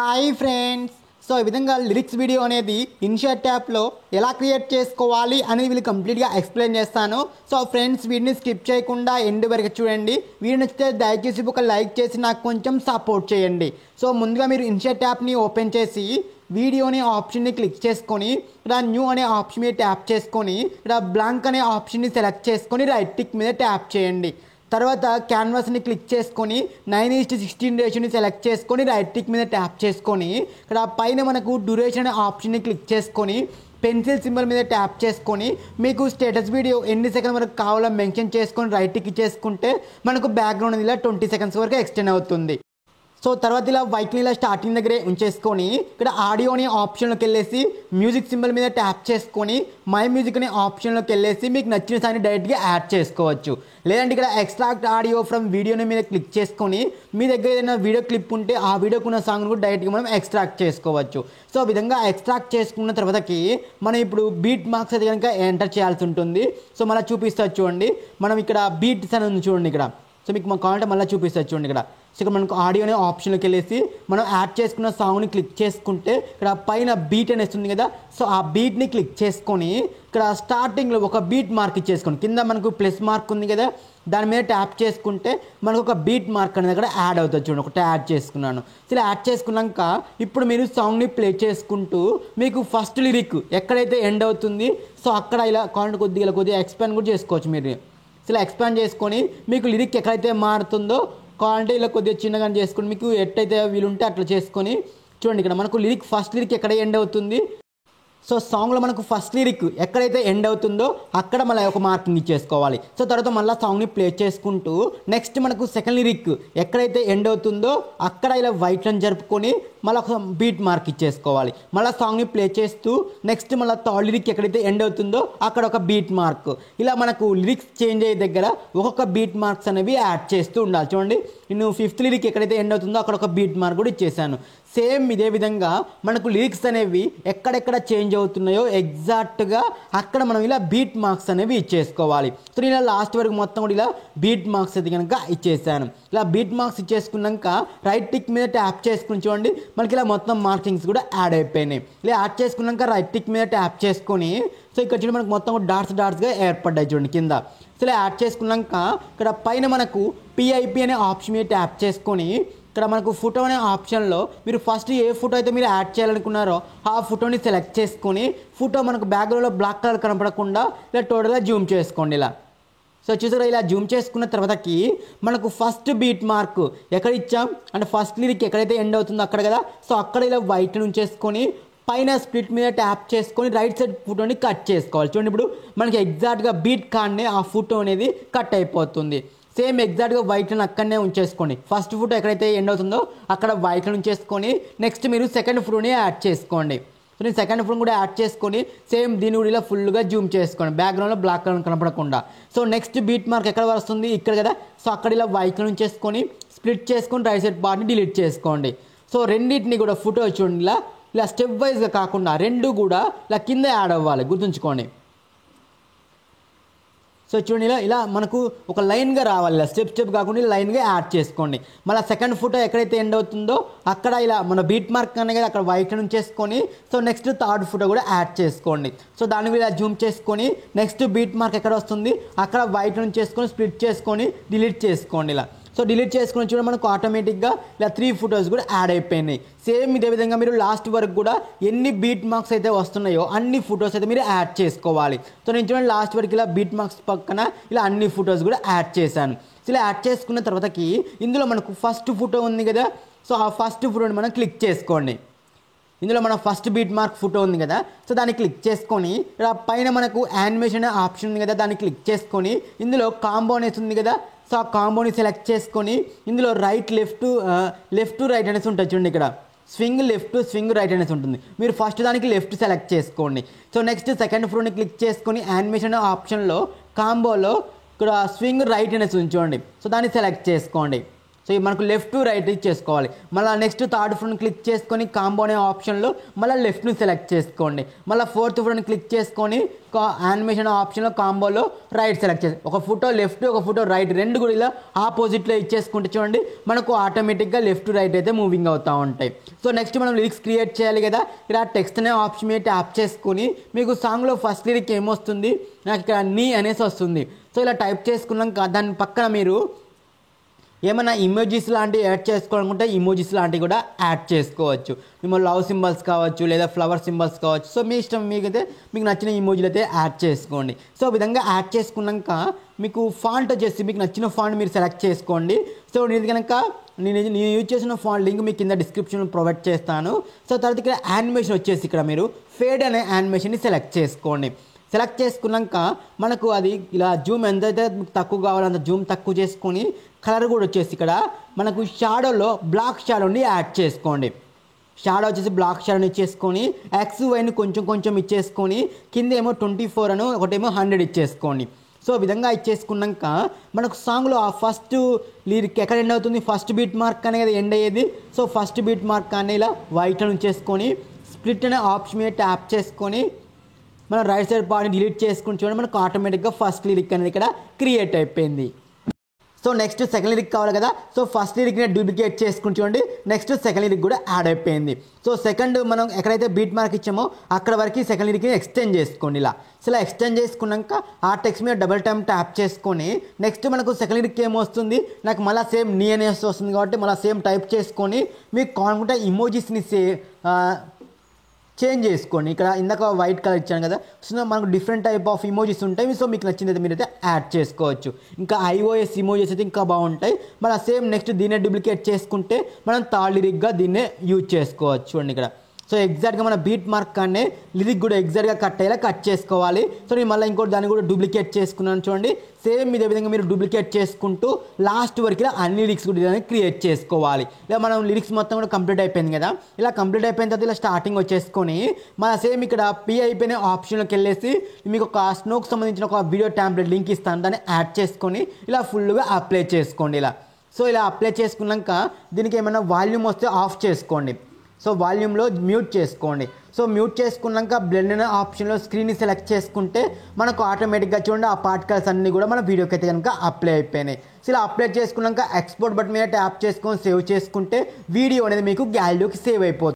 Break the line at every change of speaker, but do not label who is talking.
Hi friends. So ఈ విధంగా lyrics video అనేది ఇన్షర్ట్ ట్యాబ్లో ఎలా క్రియేట్ చేసుకోవాలి అనేది వీళ్ళు కంప్లీట్గా ఎక్స్ప్లెయిన్ చేస్తాను. సో ఫ్రెండ్స్, వీడిని స్కిప్ చేయకుండా ఎండ్ వరకు చూడండి. వీడియో నచ్చితే దయచేసి ఒక లైక్ చేసి నాకు కొంచెం సపోర్ట్ చేయండి. సో ముందుగా మీరు ఇన్షర్ట్ ట్యాబ్ని ఓపెన్ చేసి వీడియోని ఆప్షన్ని క్లిక్ చేసుకొని ఇలా న్యూ అనే ఆప్షన్ మీద ట్యాప్ చేసుకొని ఇలా బ్లాంక్ అనే ఆప్షన్ని సెలెక్ట్ చేసుకొని రైట్ టిక్ మీద ట్యాప్ చేయండి. తర్వాత క్యాన్వాస్ని క్లిక్ చేసుకొని 9:16 రేషియోని సెలెక్ట్ చేసుకొని రైట్ టిక్ మీద ట్యాప్ చేసుకొని ఇక్కడ పైన మనకు డ్యూరేషన్ అనే ఆప్షన్ని క్లిక్ చేసుకొని పెన్సిల్ సింబల్ మీద ట్యాప్ చేసుకొని మీకు స్టేటస్ వీడియో ఎన్ని సెకండ్ వరకు కావాలో మెన్షన్ చేసుకొని రైట్ టిక్ చేసుకుంటే మనకు బ్యాక్గ్రౌండ్ ఇలా 20 సెకండ్స్ వరకు ఎక్స్టెండ్ అవుతుంది. సో తర్వాత ఇలా వైట్ని ఇలా స్టార్టింగ్ దగ్గరే ఉంచేసుకొని ఇక్కడ ఆడియోని ఆప్షన్లోకి వెళ్ళేసి మ్యూజిక్ సింబల్ మీద ట్యాప్ చేసుకొని మై మ్యూజిక్ అనే ఆప్షన్లోకి వెళ్ళేసి మీకు నచ్చిన సాంగ్ని డైరెక్ట్గా యాడ్ చేసుకోవచ్చు. లేదంటే ఇక్కడ ఎక్స్ట్రాక్ట్ ఆడియో ఫ్రమ్ వీడియోని మీద క్లిక్ చేసుకొని మీ దగ్గర ఏదైనా వీడియో క్లిప్ ఉంటే ఆ వీడియోకి ఉన్న సాంగ్ను కూడా డైరెక్ట్గా మనం ఎక్స్ట్రాక్ట్ చేసుకోవచ్చు. సో ఈ విధంగా ఎక్స్ట్రాక్ట్ చేసుకున్న తర్వాతకి మనం ఇప్పుడు బీట్ మార్క్స్ అయితే కనుక ఎంటర్ చేయాల్సి ఉంటుంది. సో మళ్ళీ చూపిస్తారు చూడండి, మనం ఇక్కడ బీట్స్ అని ఉంది చూడండి ఇక్కడ. సో మీకు మా కావాలంటే మళ్ళీ చూపిస్తారు చూడండి ఇక్కడ. సో ఇక్కడ మనకు ఆడియో అనే ఆప్షన్లోకి వెళ్ళేసి మనం యాడ్ చేసుకున్న సాంగ్ని క్లిక్ చేసుకుంటే ఇక్కడ పైన బీట్ అనేసి ఉంది కదా. సో ఆ బీట్ని క్లిక్ చేసుకొని ఇక్కడ స్టార్టింగ్లో ఒక బీట్ మార్క్ ఇచ్చేసుకోండి. కింద మనకు ప్లస్ మార్క్ ఉంది కదా, దాని మీద ట్యాప్ చేసుకుంటే మనకు ఒక బీట్ మార్క్ అనేది అక్కడ యాడ్ అవుతుంది చూడండి. ఒకటి యాడ్ చేసుకున్నాను. సో ఇలా యాడ్ చేసుకున్నాక ఇప్పుడు మీరు సాంగ్ని ప్లే చేసుకుంటూ మీకు ఫస్ట్ లిరిక్ ఎక్కడైతే ఎండ్ అవుతుంది సో అక్కడ ఇలా కావాలంటే కొద్దిగా ఎక్స్పాండ్ కూడా చేసుకోవచ్చు మీరు. సో ఇలా ఎక్స్పాండ్ చేసుకొని మీకు లిరిక్ ఎక్కడైతే మారుతుందో కావాలంటే ఇలా కొద్దిగా చిన్నగా చేసుకొని మీకు ఎట్టయితే వీలుంటే అట్లా చేసుకొని చూడండి. ఇక్కడ మనకు లిరిక్ ఫస్ట్ లిరిక్ ఎక్కడ ఎండ్ అవుతుంది సో సాంగ్లో మనకు ఫస్ట్ లిరిక్ ఎక్కడైతే ఎండ్ అవుతుందో అక్కడ మళ్ళీ ఒక మార్కింగ్ ఇచ్చేసుకోవాలి. సో తర్వాత మళ్ళీ సాంగ్ని ప్లే చేసుకుంటూ నెక్స్ట్ మనకు సెకండ్ లిరిక్ ఎక్కడైతే ఎండ్ అవుతుందో అక్కడ ఇలా వైట్ అని జరుపుకొని మళ్ళీ ఒక బీట్ మార్క్ ఇచ్చేసుకోవాలి. మళ్ళీ సాంగ్ని ప్లే చేస్తూ నెక్స్ట్ మళ్ళీ థర్డ్ లిరిక్ ఎక్కడైతే ఎండ్ అవుతుందో అక్కడ ఒక బీట్ మార్క్. ఇలా మనకు లిరిక్స్ చేంజ్ అయ్యే దగ్గర ఒక్కొక్క బీట్ మార్క్స్ అనేవి యాడ్ చేస్తూ ఉండాలి. చూడండి, నేను ఫిఫ్త్ లిరిక్ ఎక్కడైతే ఎండ్ అవుతుందో అక్కడ ఒక బీట్ మార్క్ కూడా ఇచ్చేసాను. సేమ్ ఇదే విధంగా మనకు లిరిక్స్ అనేవి ఎక్కడెక్కడ చేంజ్ అవుతున్నాయో ఎగ్జాక్ట్గా అక్కడ మనం ఇలా బీట్ మార్క్స్ అనేవి ఇచ్చేసుకోవాలి. సో నేను లాస్ట్ వరకు మొత్తం కూడా ఇలా బీట్ మార్క్స్ అయితే కనుక ఇచ్చేసాను. ఇలా బీట్ మార్క్స్ ఇచ్చేసుకున్నాక రైట్ టిక్ మీద ట్యాప్ చేసుకుని చూడండి మనకి ఇలా మొత్తం మార్కింగ్స్ కూడా యాడ్ అయిపోయినాయి. ఇలా యాడ్ చేసుకున్నాక రైట్ టిక్ మీద ట్యాప్ చేసుకొని సో ఇక్కడ చూడండి మనకు మొత్తం డాట్స్గా ఏర్పడ్డాయి చూడండి కింద. సో ఇలా యాడ్ చేసుకున్నాక ఇక్కడ పైన మనకు పిఐపి అనే ఆప్షన్ మీద ట్యాప్ చేసుకొని ఇక్కడ మనకు ఫోటో అనే ఆప్షన్లో మీరు ఫస్ట్ ఏ ఫోటో అయితే మీరు యాడ్ చేయాలనుకున్నారో ఆ ఫోటోని సెలెక్ట్ చేసుకొని ఫోటో మనకు బ్యాక్గ్రౌండ్లో బ్లాక్ కలర్ కనపడకుండా ఇలా టోటల్గా జూమ్ చేసుకోండి ఇలా. సో చూసారా, ఇలా జూమ్ చేసుకున్న తర్వాతకి మనకు ఫస్ట్ బీట్ మార్క్ ఎక్కడ ఇచ్చాం అంటే ఫస్ట్ లిరిక్ ఎక్కడైతే ఎండ్ అవుతుందో అక్కడ కదా. సో అక్కడ ఇలా వైట్ ఉంచేసుకొని పైన స్ప్లిట్ మీద ట్యాప్ చేసుకొని రైట్ సైడ్ ఫోటోని కట్ చేసుకోవాలి. చూడండి, ఇప్పుడు మనకి ఎగ్జాక్ట్గా బీట్ కాన్నే ఆ ఫోటో అనేది కట్ అయిపోతుంది. సేమ్ ఎగ్జాక్ట్గా వైట్లను అక్కడనే ఉంచేసుకోండి. ఫస్ట్ ఫోటో ఎక్కడైతే ఎండ్ అవుతుందో అక్కడ వైట్లను ఉంచేసుకొని నెక్స్ట్ మీరు సెకండ్ ఫోటోని యాడ్ చేసుకోండి. సో నేను సెకండ్ ఫోటో కూడా యాడ్ చేసుకొని సేమ్ దీన్ని కూడా ఇలా ఫుల్గా జూమ్ చేసుకోండి బ్యాక్గ్రౌండ్లో బ్లాక్ కలర్ కనపడకుండా. సో నెక్స్ట్ బీట్ మార్క్ ఎక్కడ వస్తుంది ఇక్కడ కదా. సో అక్కడ ఇలా వైట్లను ఉంచేసుకొని స్ప్లిట్ చేసుకొని రైట్ సైడ్ పార్ట్ని డిలీట్ చేసుకోండి. సో రెండింటిని కూడా ఫోటో చూడండి ఇలా స్టెప్ వైజ్గా కాకుండా రెండు కూడా ఇలా కింద యాడ్ అవ్వాలి, గుర్తుంచుకోండి. సో చూడండి ఇలా మనకు ఒక లైన్గా రావాలి. ఇలా స్టెప్ కాకుండా లైన్గా యాడ్ చేసుకోండి. మళ్ళీ సెకండ్ ఫోటో ఎక్కడైతే ఎండ్ అవుతుందో అక్కడ ఇలా మన బీట్ మార్క్ అనేది అక్కడ వైట్ ఉంచేసుకొని సో నెక్స్ట్ థర్డ్ ఫోటో కూడా యాడ్ చేసుకోండి. సో దాన్ని ఇలా జూమ్ చేసుకొని నెక్స్ట్ బీట్ మార్క్ ఎక్కడ వస్తుంది అక్కడ వైట్ ఉంచేసుకొని స్ప్లిట్ చేసుకొని డిలీట్ చేసుకోండి ఇలా. సో డిలీట్ చేసుకుని చూడండి మనకు ఆటోమేటిక్గా ఇలా 3 ఫోటోస్ కూడా యాడ్ అయిపోయినాయి. సేమ్ ఇదే విధంగా మీరు లాస్ట్ వరకు కూడా ఎన్ని బీట్ మార్క్స్ అయితే వస్తున్నాయో అన్ని ఫోటోస్ అయితే మీరు యాడ్ చేసుకోవాలి. సో నేను చూడండి లాస్ట్ వరకు ఇలా బీట్ మార్క్స్ పక్కన ఇలా అన్ని ఫోటోస్ కూడా యాడ్ చేశాను. సో ఇలా యాడ్ చేసుకున్న తర్వాతకి ఇందులో మనకు ఫస్ట్ ఫోటో ఉంది కదా. సో ఆ ఫస్ట్ ఫోటోని మనం క్లిక్ చేసుకోండి. ఇందులో మన ఫస్ట్ బీట్ మార్క్ ఫోటో ఉంది కదా. సో దాన్ని క్లిక్ చేసుకొని ఇలా పైన మనకు యానిమేషన్ ఆప్షన్ ఉంది కదా, దాన్ని క్లిక్ చేసుకొని ఇందులో కాంబో అనేసి ఉంది కదా. సో ఆ కాంబోని సెలెక్ట్ చేసుకొని ఇందులో లెఫ్ట్ రైట్ అనేసి ఉంటుంది చూడండి. ఇక్కడ స్వింగ్ లెఫ్ట్ స్వింగ్ రైట్ అనేసి ఉంటుంది. మీరు ఫస్ట్ దానికి లెఫ్ట్ సెలెక్ట్ చేసుకోండి. సో నెక్స్ట్ సెకండ్ ఫోటోని క్లిక్ చేసుకొని యానిమేషన్ ఆప్షన్లో కాంబోలో ఇక్కడ స్వింగ్ రైట్ అనేసి ఉంది చూడండి. సో దాన్ని సెలెక్ట్ చేసుకోండి. సో మనకు లెఫ్ట్ టు రైట్ చేసుకోవాలి. మళ్ళీ నెక్స్ట్ థర్డ్ ఫోటోని క్లిక్ చేసుకొని కాంబో అనే ఆప్షన్లో మళ్ళీ లెఫ్ట్ని సెలెక్ట్ చేసుకోండి. మళ్ళీ ఫోర్త్ ఫోటోని క్లిక్ చేసుకొని యానిమేషన్ ఆప్షన్లో కాంబోలో రైట్ సెలెక్ట్ చేసి ఒక ఫోటో లెఫ్ట్ ఒక ఫోటో రైట్ రెండు కూడా ఇలా ఆపోజిట్లో ఇచ్చేసుకుంటే చూడండి మనకు ఆటోమేటిక్గా లెఫ్ట్ టు రైట్ అయితే మూవింగ్ అవుతూ ఉంటాయి. సో నెక్స్ట్ మనం లిరిక్స్ క్రియేట్ చేయాలి కదా. ఇక్కడ టెక్స్ట్ అనే ఆప్షన్ మీద ట్యాప్ చేసుకుని మీకు సాంగ్లో ఫస్ట్ లిరిక్ ఏమొస్తుంది, నాకు ఇక్కడ నీ అనేసి వస్తుంది. సో ఇలా టైప్ చేసుకున్నాక దాని పక్కన మీరు ఏమైనా ఇమోజీస్ లాంటివి యాడ్ చేసుకోవాలనుకుంటే ఇమోజీస్ లాంటివి కూడా యాడ్ చేసుకోవచ్చు. మేము లవ్ సింబల్స్ కావచ్చు లేదా ఫ్లవర్ సింబల్స్ కావచ్చు. సో మీ ఇష్టం, మీకైతే మీకు నచ్చిన ఇమోజీలు అయితే యాడ్ చేసుకోండి. సో ఈ విధంగా యాడ్ చేసుకున్నాక మీకు ఫాంట్ వచ్చేసి మీకు నచ్చిన ఫాంట్ మీరు సెలెక్ట్ చేసుకోండి. సో ఇది కనుక నేను యూజ్ చేసిన ఫాంట్ లింక్ మీకు కింద డిస్క్రిప్షన్లో ప్రొవైడ్ చేస్తాను. సో తర్వాత ఇక్కడ యానిమేషన్ వచ్చేసి ఇక్కడ మీరు ఫేడ్ అనే యానిమేషన్ని సెలెక్ట్ చేసుకోండి. సెలెక్ట్ చేసుకున్నాక మనకు అది ఇలా జూమ్ ఎంతైతే మీకు తక్కువ కావాలో అంత జూమ్ తక్కువ చేసుకొని కలర్ కూడా వచ్చేసి ఇక్కడ మనకు షాడోలో బ్లాక్ షాడోని యాడ్ చేసుకోండి. షాడో వచ్చేసి బ్లాక్ షాడోని ఇచ్చేసుకొని ఎక్స్ వైని కొంచెం కొంచెం ఇచ్చేసుకొని కింద ఏమో 24 అను ఒకటేమో 100 ఇచ్చేసుకోండి. సో ఈ విధంగా ఇచ్చేసుకున్నాక మనకు సాంగ్లో ఆ ఫస్ట్ లిరిక్ ఎక్కడ ఎండ్ అవుతుంది, ఫస్ట్ బీట్ మార్క్ అనే కదా ఎండ్ అయ్యేది. సో ఫస్ట్ బీట్ మార్క్ అనే ఇలా వైట్ అని ఉంచేసుకొని స్ప్లిట్ అనే ఆప్షన్ మీద ట్యాప్ చేసుకొని మనం రైట్ సైడ్ పార్ట్ని డిలీట్ చేసుకుని చూడండి మనకు ఆటోమేటిక్గా ఫస్ట్ లిరిక్ అనేది ఇక్కడ క్రియేట్ అయిపోయింది. సో నెక్స్ట్ సెకండ్ లిరిక్ కావాలి కదా. సో ఫస్ట్ లిరిక్ని డూప్లికేట్ చేసుకుని చూడండి నెక్స్ట్ సెకండ్ లిరిక్ కూడా యాడ్ అయిపోయింది. సో సెకండ్ మనం ఎక్కడైతే బీట్ మార్క్ ఇచ్చామో అక్కడ వరకు సెకండ్ లిరిక్ని ఎక్స్టెండ్ చేసుకోండి ఇలా. సో ఇలా ఎక్స్టెండ్ చేసుకున్నాక ఆ టెక్స్ట్ మీద డబుల్ టైం ట్యాప్ చేసుకొని నెక్స్ట్ మనకు సెకండ్ లిరిక్ ఏమొస్తుంది, నాకు మళ్ళీ సేమ్ నీ అనేసి వస్తుంది కాబట్టి మళ్ళీ సేమ్ టైప్ చేసుకొని మీకు కావాలనుకుంటే ఇమోజీస్ని చేంజ్ చేసుకోండి. ఇక్కడ ఇందాక వైట్ కలర్ ఇచ్చాను కదా. సో మనకు డిఫరెంట్ టైప్ ఆఫ్ ఇమోజీస్ ఉంటాయి. సో మీకు నచ్చిందైతే మీరైతే యాడ్ చేసుకోవచ్చు. ఇంకా iOS ఇమోజీస్ అయితే ఇంకా బాగుంటాయి. మన సేమ్ నెక్స్ట్ దీన్నే డూప్లికేట్ చేసుకుంటే మనం థర్డ్ లిరిక్గా దీన్నే యూజ్ చేసుకోవచ్చు. చూడండి ఇక్కడ సో ఎగ్జాక్ట్గా మన బీట్ మార్క్ కానీ లిరిక్ కూడా ఎగ్జాక్ట్గా కట్ అయ్యేలా కట్ చేసుకోవాలి. సో నేను మళ్ళీ ఇంకోటి దాన్ని కూడా డూప్లికేట్ చేసుకున్నాను చూడండి. సేమ్ ఇదే విధంగా మీరు డూప్లికేట్ చేసుకుంటూ లాస్ట్ వరకు ఇలా అన్ని లిరిక్స్ కూడా క్రియేట్ చేసుకోవాలి. ఇలా మనం లిరిక్స్ మొత్తం కూడా కంప్లీట్ అయిపోయింది కదా. ఇలా కంప్లీట్ అయిపోయిన తర్వాత ఇలా స్టార్టింగ్ వచ్చేసుకొని మన సేమ్ ఇక్కడ PIP అనే ఆప్షన్లోకి వెళ్ళేసి మీకు ఒక స్నోకి సంబంధించిన ఒక వీడియో టెంప్లెట్ లింక్ ఇస్తాను, దాన్ని యాడ్ చేసుకొని ఇలా ఫుల్గా అప్లై చేసుకోండి ఇలా. సో ఇలా అప్లై చేసుకున్నాక దీనికి ఏమైనా వాల్యూమ్ వస్తే ఆఫ్ చేసుకోండి. సో వాల్యూమ్లో మ్యూట్ చేసుకోండి. సో మ్యూట్ చేసుకున్నాక బ్లెండ్ అనే ఆప్షన్లో స్క్రీన్ని సెలెక్ట్ చేసుకుంటే మనకు ఆటోమేటిక్గా చూడండి ఆ పార్టికల్స్ అన్నీ కూడా మన వీడియోకి అయితే కనుక అప్లై అయిపోయినాయి. సో ఇలా అప్లై చేసుకున్నాక ఎక్స్పోర్ట్ బటన్ మీద ట్యాప్ చేసుకొని సేవ్ చేసుకుంటే వీడియో అనేది మీకు గ్యాలరీలోకి సేవ్ అయిపోతుంది.